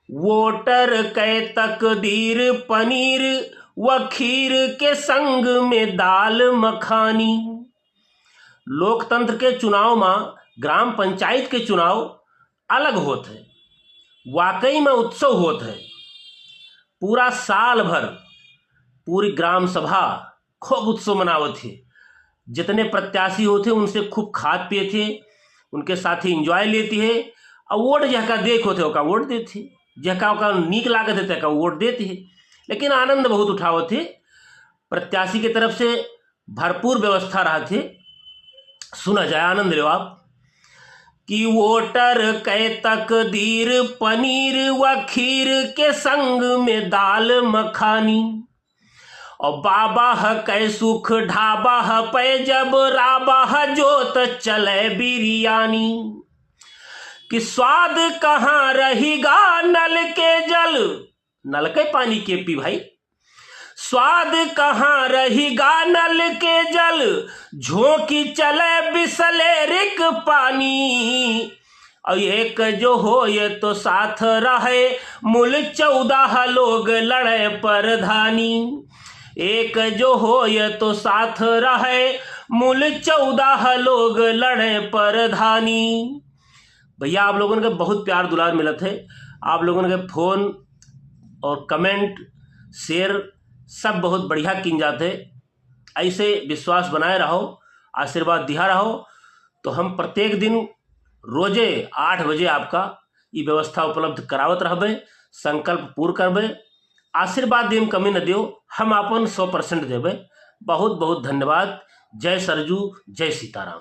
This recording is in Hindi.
वोटर कै तकदीर पनीर व खीर के संग में दाल मखानी। लोकतंत्र के चुनाव में ग्राम पंचायत के चुनाव अलग होते हैं, वाकई में उत्सव होते हैं। पूरा साल भर पूरी ग्राम सभा खूब उत्सव मनावत थे। जितने प्रत्याशी होते उनसे खूब खाद पिए थे, उनके साथ ही इंजॉय लेती है और वोट जहका देख होते ओका वोट देते, जहका ओका नीक लागत है तहका वोट देती है। लेकिन आनंद बहुत उठावत थे। प्रत्याशी की तरफ से भरपूर व्यवस्था रहा थे। सुना जाए, आनंद लो आप कि वोटर कै तकदीर पनीर व खीर के संग में दाल मखानी। और बाबा ह कै सुख ढाबा ह पे जब राबा ह जोत चले बिरयानी। कि स्वाद कहाँ रहीगा नल के जल, नल के पानी के पी भाई, स्वाद कहाँ रहीगा नल के जल, झोंकी चले बिसलेरिक पानी। और एक जो हो ये तो साथ रहे मुल 14 लोग लड़े प्रधानी। एक जो हो ये तो साथ रहे मुल 14 लोग लड़े प्रधानी। भैया आप लोगों ने बहुत प्यार दुलार मिला थे। आप लोगों ने फोन और कमेंट शेयर सब बहुत बढ़िया किन जाते। ऐसे विश्वास बनाए रहो, आशीर्वाद दिया रहो, तो हम प्रत्येक दिन रोजे 8 बजे आपका ये व्यवस्था उपलब्ध करावत रहबे, संकल्प पूर्ण करबे। आशीर्वाद देम कमी न दियो, हम अपन 100% देबे। बहुत बहुत धन्यवाद। जय सरजू, जय सीताराम।